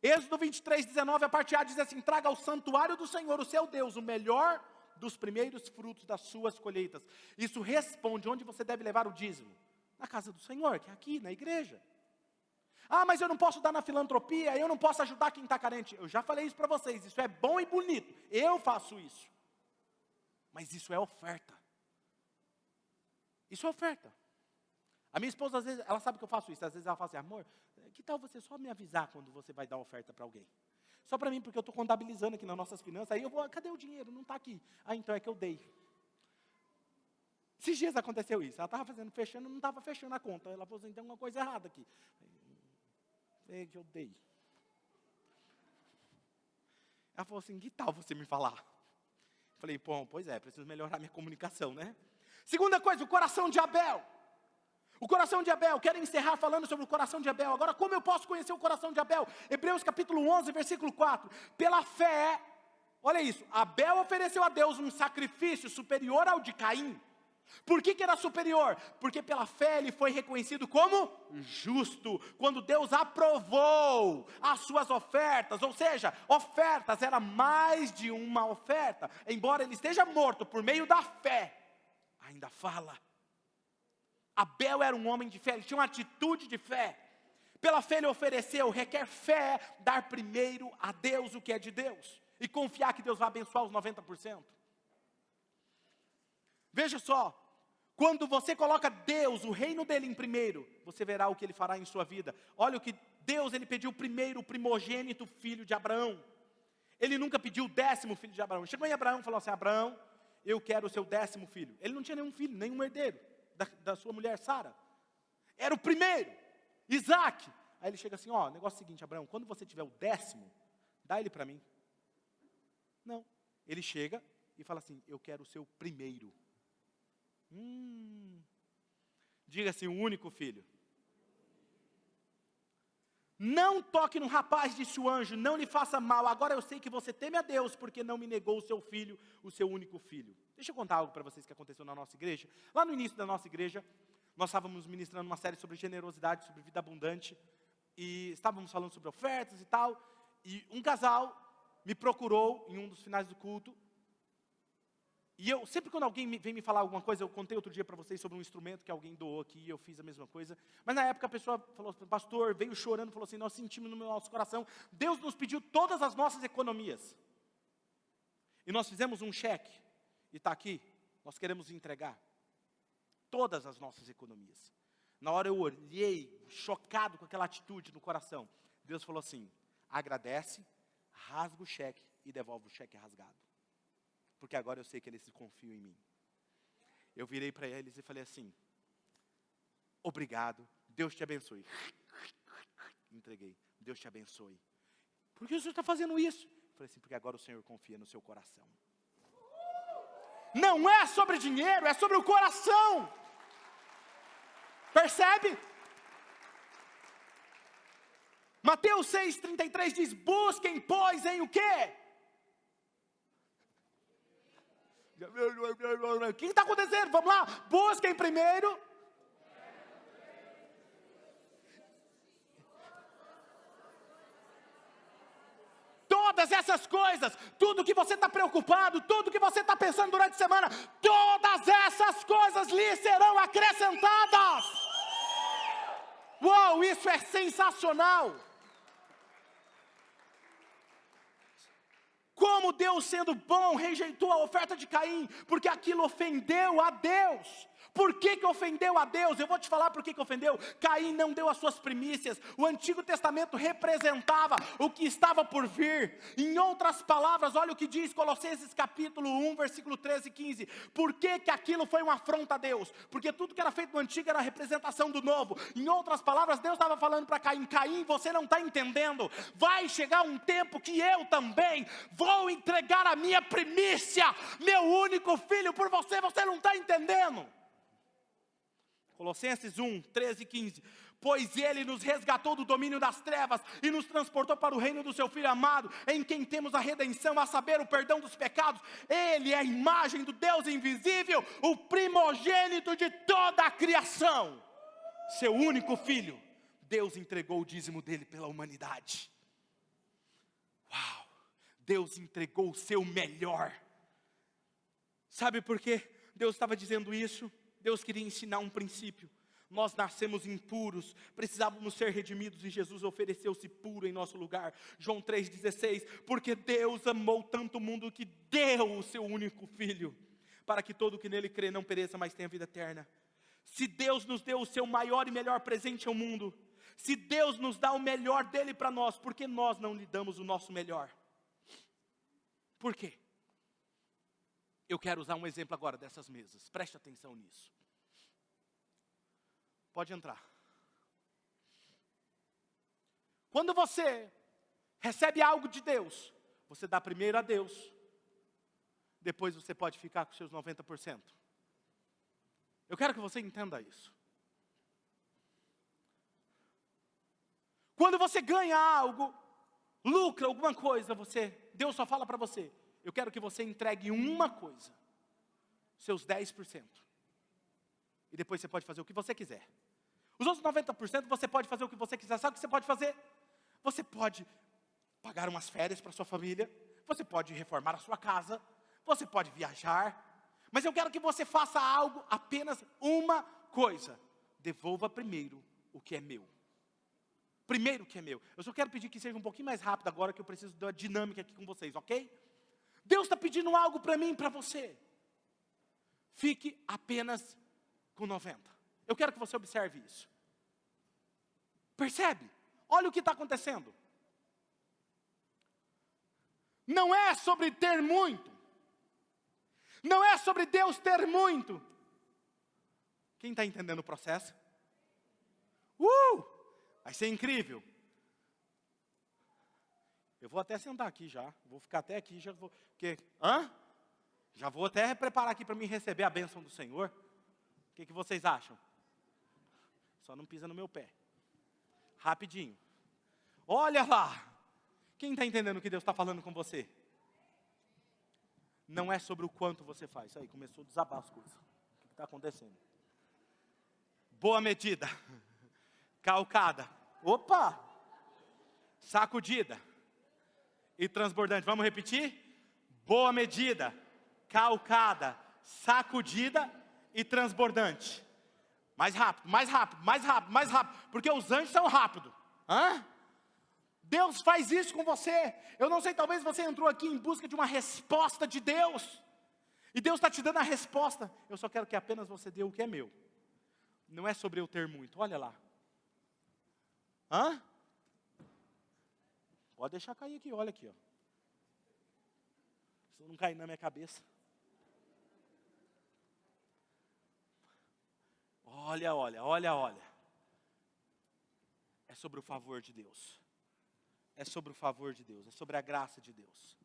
S1: Êxodo 23, 19, a parte A diz assim: traga ao santuário do Senhor, o seu Deus, o melhor dos primeiros frutos das suas colheitas. Isso responde onde você deve levar o dízimo. Na casa do Senhor, que é aqui, na igreja. Ah, mas eu não posso dar na filantropia, eu não posso ajudar quem está carente. Eu já falei isso para vocês, isso é bom e bonito. Eu faço isso. Mas isso é oferta. Isso é oferta. A minha esposa, às vezes, ela sabe que eu faço isso. Às vezes ela fala assim: amor, que tal você só me avisar quando você vai dar oferta para alguém? Só para mim, porque eu estou contabilizando aqui nas nossas finanças. Aí eu vou: cadê o dinheiro? Não está aqui. Ah, então é que eu dei. Esses dias aconteceu isso. Ela estava fechando, não estava fechando a conta. Ela falou assim: tem alguma coisa errada aqui. É que eu dei. Ela falou assim: que tal você me falar? Eu falei: bom, pois é, preciso melhorar minha comunicação, né? Segunda coisa, o coração de Abel. O coração de Abel, quero encerrar falando sobre o coração de Abel. Agora, como eu posso conhecer o coração de Abel? Hebreus capítulo 11, versículo 4. Pela fé, olha isso, Abel ofereceu a Deus um sacrifício superior ao de Caim. Por que era superior? Porque pela fé ele foi reconhecido como justo, quando Deus aprovou as suas ofertas. Ou seja, ofertas, era mais de uma oferta. Embora ele esteja morto, por meio da fé, ainda fala. Abel era um homem de fé, ele tinha uma atitude de fé. Pela fé ele ofereceu, requer fé, dar primeiro a Deus o que é de Deus. E confiar que Deus vai abençoar os 90%. Veja só, quando você coloca Deus, o reino dele em primeiro, você verá o que ele fará em sua vida. Olha o que Deus, ele pediu primeiro o primogênito filho de Abraão. Ele nunca pediu o 10º filho de Abraão. Chegou em Abraão e falou assim: Abraão, eu quero o seu 10º filho. Ele não tinha nenhum filho, nenhum herdeiro da sua mulher Sara. Era o primeiro, Isaac. Aí ele chega assim: ó, negócio é o seguinte, Abraão, quando você tiver o 10º, dá ele para mim. Não, ele chega e fala assim: eu quero o seu primeiro. Diga assim: o único filho. Não toque no rapaz, disse o anjo, não lhe faça mal. Agora eu sei que você teme a Deus, porque não me negou o seu filho, o seu único filho. Deixa eu contar algo para vocês que aconteceu na nossa igreja. Lá no início da nossa igreja, nós estávamos ministrando uma série sobre generosidade, sobre vida abundante. E estávamos falando sobre ofertas e tal. E um casal me procurou em um dos finais do culto. E eu, sempre quando alguém vem me falar alguma coisa, eu contei outro dia para vocês sobre um instrumento que alguém doou aqui, e eu fiz a mesma coisa. Mas na época a pessoa falou: pastor, veio chorando, falou assim: nós sentimos no nosso coração, Deus nos pediu todas as nossas economias. E nós fizemos um cheque, e está aqui, nós queremos entregar todas as nossas economias. Na hora eu olhei, chocado com aquela atitude no coração. Deus falou assim: agradece, rasga o cheque e devolve o cheque rasgado. Porque agora eu sei que eles se confiam em mim. Eu virei para eles e falei assim: obrigado, Deus te abençoe. Entreguei, Deus te abençoe. Por que o senhor está fazendo isso? Eu falei assim: porque agora o Senhor confia no seu coração. Não é sobre dinheiro, é sobre o coração. Percebe? Mateus 6,33 diz: busquem, pois, em o quê? O que está acontecendo? Vamos lá, busquem primeiro. todas essas coisas, tudo que você está preocupado, tudo que você está pensando durante a semana, todas essas coisas lhe serão acrescentadas. Uau, isso é sensacional. Como Deus, sendo bom, rejeitou a oferta de Caim, porque aquilo ofendeu a Deus. Por que ofendeu a Deus? Eu vou te falar por que ofendeu. Caim não deu as suas primícias. O Antigo Testamento representava o que estava por vir. Em outras palavras, olha o que diz Colossenses capítulo 1, versículo 13 e 15. Por que aquilo foi uma afronta a Deus? Porque tudo que era feito no Antigo era a representação do Novo. Em outras palavras, Deus estava falando para Caim: Caim, você não está entendendo. Vai chegar um tempo que eu também vou entregar a minha primícia, meu único filho, por você. Você não está entendendo. Colossenses 1, 13 e 15. Pois ele nos resgatou do domínio das trevas e nos transportou para o reino do seu Filho amado, em quem temos a redenção, a saber, o perdão dos pecados. Ele é a imagem do Deus invisível, o primogênito de toda a criação. Seu único filho. Deus entregou o dízimo dele pela humanidade. Uau! Deus entregou o seu melhor. Sabe por quê Deus estava dizendo isso? Deus queria ensinar um princípio. Nós nascemos impuros, precisávamos ser redimidos e Jesus ofereceu-se puro em nosso lugar. João 3,16, porque Deus amou tanto o mundo que deu o seu único filho, para que todo o que nele crê não pereça, mas tenha vida eterna. Se Deus nos deu o seu maior e melhor presente ao mundo, se Deus nos dá o melhor dele para nós, por que nós não lhe damos o nosso melhor? Por quê? Eu quero usar um exemplo agora dessas mesas, preste atenção nisso. Pode entrar. Quando você recebe algo de Deus, você dá primeiro a Deus, depois você pode ficar com seus 90%. Eu quero que você entenda isso. Quando você ganha algo, lucra alguma coisa, Deus só fala para você: eu quero que você entregue uma coisa, seus 10%. E depois você pode fazer o que você quiser. Os outros 90% você pode fazer o que você quiser. Sabe o que você pode fazer? Você pode pagar umas férias para sua família. Você pode reformar a sua casa. Você pode viajar. Mas eu quero que você faça algo, apenas uma coisa. Devolva primeiro o que é meu. Primeiro o que é meu. Eu só quero pedir que seja um pouquinho mais rápido agora, que eu preciso dar uma dinâmica aqui com vocês, ok? Deus está pedindo algo para mim e para você. Fique apenas com 90%. Eu quero que você observe isso. Percebe? Olha o que está acontecendo. Não é sobre ter muito. Não é sobre Deus ter muito. Quem está entendendo o processo? Vai ser incrível. Eu vou até sentar aqui já. Vou ficar até aqui. Já vou até preparar aqui para me receber a bênção do Senhor. O que vocês acham? Só não pisa no meu pé. Rapidinho. Olha lá. Quem está entendendo o que Deus está falando com você? Não é sobre o quanto você faz. Isso aí, começou a desabar as coisas. O que está acontecendo? Boa medida. Calcada. Opa! Sacudida. E transbordante. Vamos repetir? Boa medida. Calcada. Sacudida e transbordante. Mais rápido, mais rápido, mais rápido, mais rápido. Porque os anjos são rápidos. Deus faz isso com você. Eu não sei, talvez você entrou aqui em busca de uma resposta de Deus. E Deus está te dando a resposta. Eu só quero que apenas você dê o que é meu. Não é sobre eu ter muito. Olha lá. Pode deixar cair aqui, olha aqui. Se não cair na minha cabeça. Olha. É sobre o favor de Deus. É sobre o favor de Deus. É sobre a graça de Deus.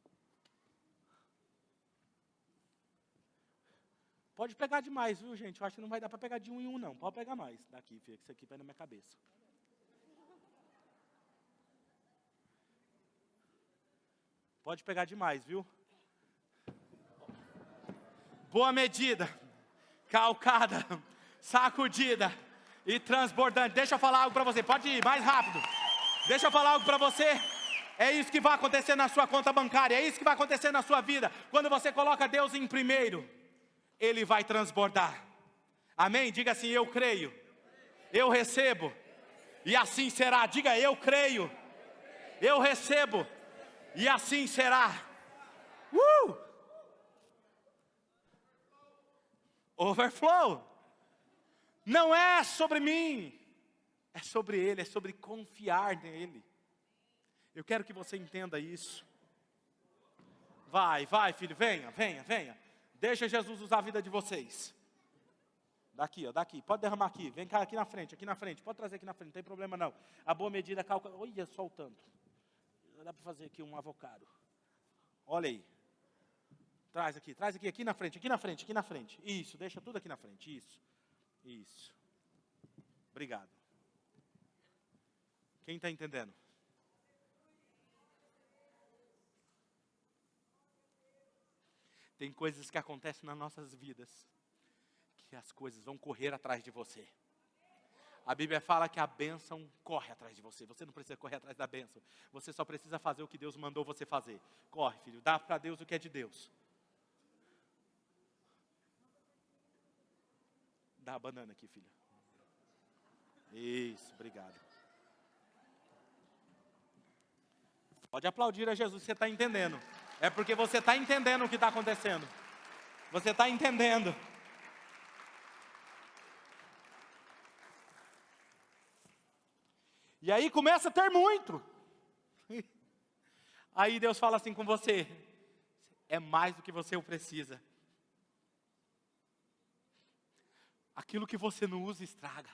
S1: Pode pegar demais, viu, gente? Eu acho que não vai dar para pegar de um em um, não. Pode pegar mais daqui, filha, que isso aqui vai na minha cabeça. Pode pegar demais, viu? Boa medida, calcada, sacudida e transbordante. Deixa eu falar algo para você. Pode ir mais rápido. Deixa eu falar algo para você. É isso que vai acontecer na sua conta bancária, é isso que vai acontecer na sua vida. Quando você coloca Deus em primeiro, Ele vai transbordar. Amém? Diga assim: eu creio, eu recebo, e assim será. Diga: eu creio, eu recebo, e assim será. Overflow. Não é sobre mim, é sobre Ele, é sobre confiar nele. Eu quero que você entenda isso. Vai, filho, venha. Deixa Jesus usar a vida de vocês. Daqui, pode derramar aqui. Vem cá, aqui na frente, pode trazer aqui na frente, não tem problema não. A boa medida calca, olha só o tanto. Dá para fazer aqui um avocado. Olha aí. Traz aqui na frente. Isso, deixa tudo aqui na frente, isso. Obrigado. Quem está entendendo? Tem coisas que acontecem nas nossas vidas, que as coisas vão correr atrás de você. A Bíblia fala que a bênção corre atrás de você. Você não precisa correr atrás da bênção. Você só precisa fazer o que Deus mandou você fazer. Corre, filho, dá para Deus o que é de Deus. Dá a banana aqui, filha. Isso, obrigado. Pode aplaudir a Jesus, você está entendendo. É porque você está entendendo o que está acontecendo. Você está entendendo. E aí começa a ter muito. Aí Deus fala assim com você: é mais do que você precisa. Aquilo que você não usa, estraga.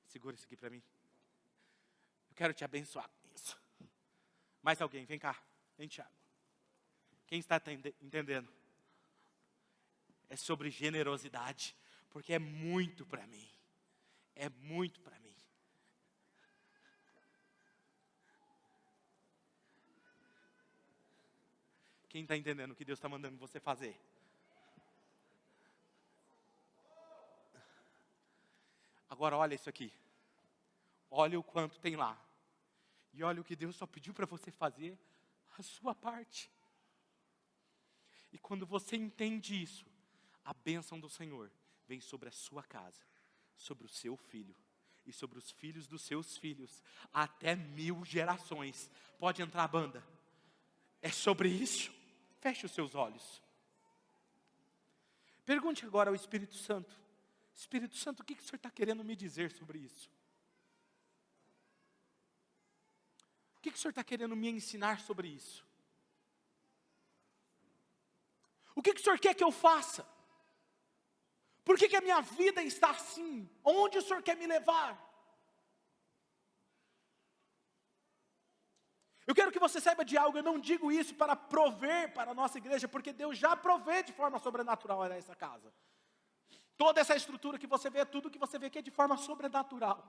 S1: Segura isso aqui para mim. Eu quero te abençoar com isso. Mais alguém, vem cá. Vem, Tiago. Quem está entendendo? É sobre generosidade. Porque é muito para mim. É muito para mim. Quem está entendendo o que Deus está mandando você fazer? Agora olha isso aqui. Olha o quanto tem lá. E olha o que Deus só pediu para você fazer, a sua parte. E quando você entende isso, a bênção do Senhor vem sobre a sua casa, sobre o seu filho e sobre os filhos dos seus filhos, até 1000 gerações. Pode entrar a banda. É sobre isso. Feche os seus olhos. Pergunte agora ao Espírito Santo: Espírito Santo, o que o Senhor está querendo me dizer sobre isso? O que o Senhor está querendo me ensinar sobre isso? O que o Senhor quer que eu faça? Por que a minha vida está assim? Onde o Senhor quer me levar? Eu quero que você saiba de algo. Eu não digo isso para prover para a nossa igreja, porque Deus já provê de forma sobrenatural nessa casa. Toda essa estrutura que você vê, tudo que você vê aqui é de forma sobrenatural.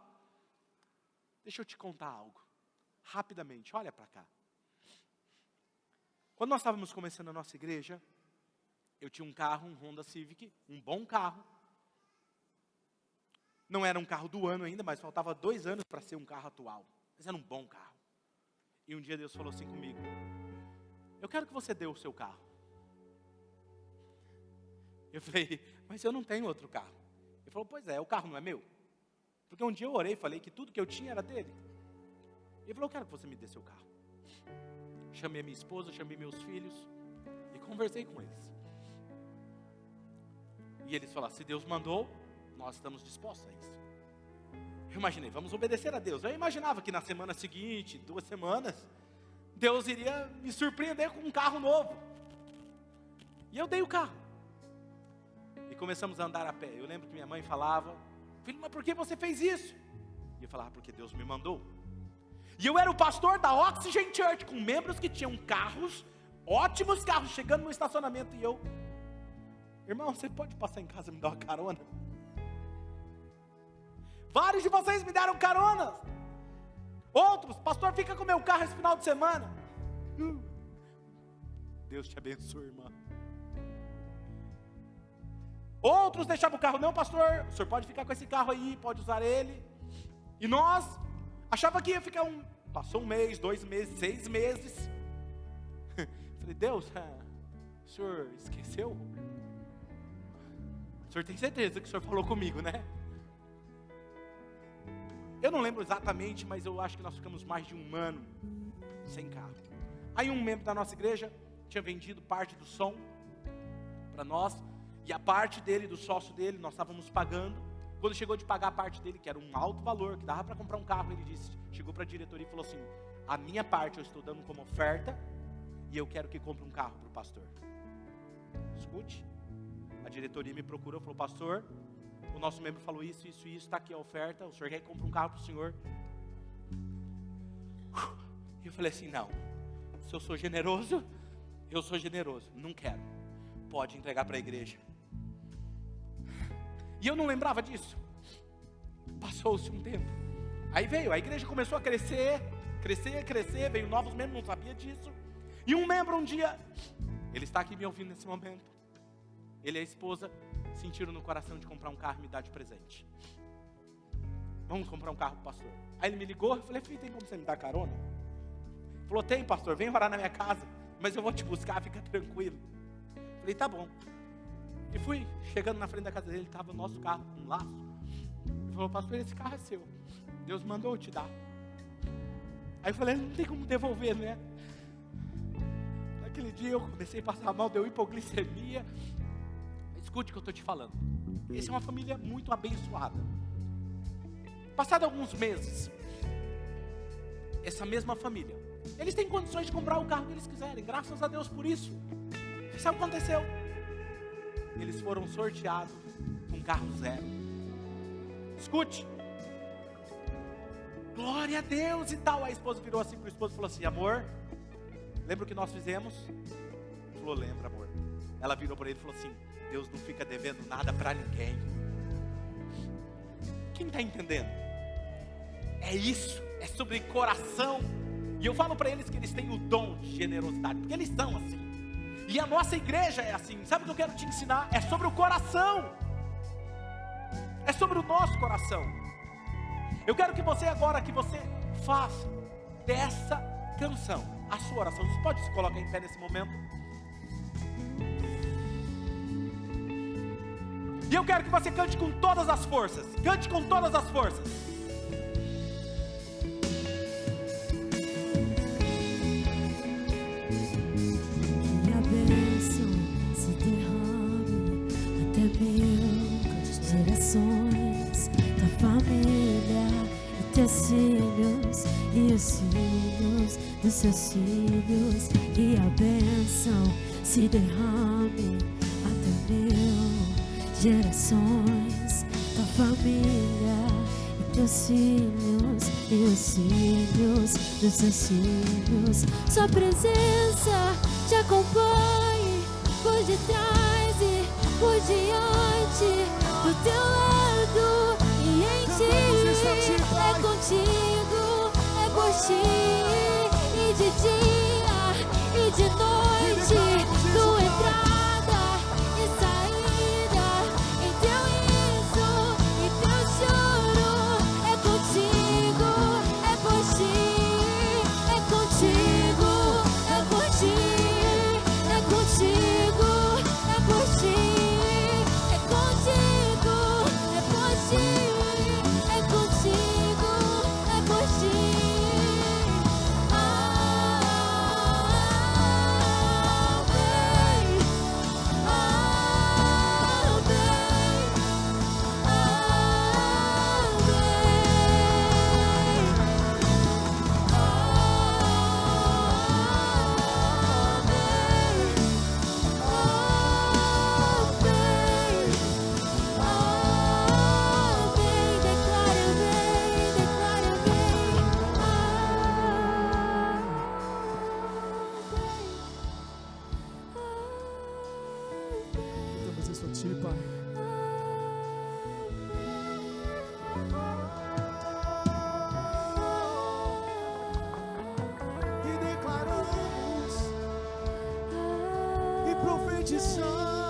S1: Deixa eu te contar algo. Rapidamente, olha para cá. Quando nós estávamos começando a nossa igreja, eu tinha um carro, um Honda Civic, um bom carro. Não era um carro do ano ainda, mas faltava 2 anos para ser um carro atual. Mas era um bom carro. E um dia Deus falou assim comigo: eu quero que você dê o seu carro. Eu falei: mas eu não tenho outro carro. Ele falou: pois é, o carro não é meu. Porque um dia eu orei e falei que tudo que eu tinha era dele. Ele falou: eu quero que você me dê seu carro. Chamei a minha esposa, chamei meus filhos e conversei com eles. E eles falaram: se Deus mandou, nós estamos dispostos a isso. Eu imaginei, vamos obedecer a Deus. Eu imaginava que na semana seguinte, 2 semanas, Deus iria me surpreender com um carro novo. E eu dei o carro. E começamos a andar a pé. Eu lembro que minha mãe falava: filho, mas por que você fez isso? E eu falava: porque Deus me mandou. E eu era o pastor da Oxygen Church, com membros que tinham carros, ótimos carros, chegando no estacionamento. E eu: irmão, você pode passar em casa e me dar uma carona? Vários de vocês me deram caronas. Outros: pastor, fica com meu carro esse final de semana. Deus te abençoe, irmão. Outros deixavam o carro: não, pastor, o senhor pode ficar com esse carro aí, pode usar ele. E nós achava que ia ficar Passou 1 mês, 2 meses, 6 meses. Falei, Deus, o senhor esqueceu? O senhor tem certeza que o senhor falou comigo, né? Eu não lembro exatamente, mas eu acho que nós ficamos mais de 1 ano sem carro. Aí um membro da nossa igreja tinha vendido parte do som para nós, e a parte dele, do sócio dele, nós estávamos pagando. Quando chegou de pagar a parte dele, que era um alto valor, que dava para comprar um carro, ele disse, chegou para a diretoria e falou assim, a minha parte eu estou dando como oferta, e eu quero que compre um carro para o pastor. Escute, a diretoria me procurou, falou, pastor, o nosso membro falou isso, está aqui a oferta, o senhor quer que compre um carro para o senhor? E eu falei assim, não, se eu sou generoso, eu sou generoso, não quero, pode entregar para a igreja. E eu não lembrava disso. Passou-se um tempo, aí veio, a igreja começou a crescer, veio novos membros, não sabia disso. E um membro um dia, ele está aqui me ouvindo nesse momento, ele e a esposa sentiram no coração de comprar um carro e me dar de presente. Vamos comprar um carro pro pastor. Aí ele me ligou, eu falei, filho, tem como você me dar carona? Ele falou, tem, pastor, vem orar na minha casa, mas eu vou te buscar, fica tranquilo. Eu falei, tá bom. E fui, chegando na frente da casa dele, estava o nosso carro, um laço. Ele falou, pastor, esse carro é seu, Deus mandou eu te dar. Aí eu falei, não tem como devolver, né? Naquele dia eu comecei a passar mal, deu hipoglicemia. Escute o que eu estou te falando. Essa é uma família muito abençoada. Passado alguns meses, essa mesma família, eles têm condições de comprar o carro que eles quiserem, graças a Deus por isso. E sabe o que aconteceu? Eles foram sorteados com carro 0. Escute. Glória a Deus e tal. A esposa virou assim para o esposo e falou assim, amor, lembra o que nós fizemos? Ele falou, lembra, amor. Ela virou para ele e falou assim, Deus não fica devendo nada para ninguém. Quem está entendendo? É isso, é sobre coração. E eu falo para eles que eles têm o dom de generosidade, porque eles são assim. E a nossa igreja é assim. Sabe o que eu quero te ensinar? É sobre o coração. É sobre o nosso coração. Eu quero que você agora, que você faça dessa canção a sua oração. Você pode se colocar em pé nesse momento? E eu quero que você cante com todas as forças. Cante com todas as forças.
S2: Que a bênção se derrame até 1000 gerações, tua família e teus filhos e os filhos dos seus filhos. Que a bênção se derrame até 1000 gerações, tua família e teus filhos e os filhos dos seus filhos. Sua presença te acompanhe por detrás e por diante, do teu lado e em ti. É contigo, é por ti, e de dia e de noite, tua entrada e saída, em teu riso e teu choro. É contigo, é por ti, é contigo, é por ti, é contigo, é por ti, é contigo, é por ti, é contigo, é por ti.
S3: Cantamos isso a ti, Pai. E declaramos e profetizamos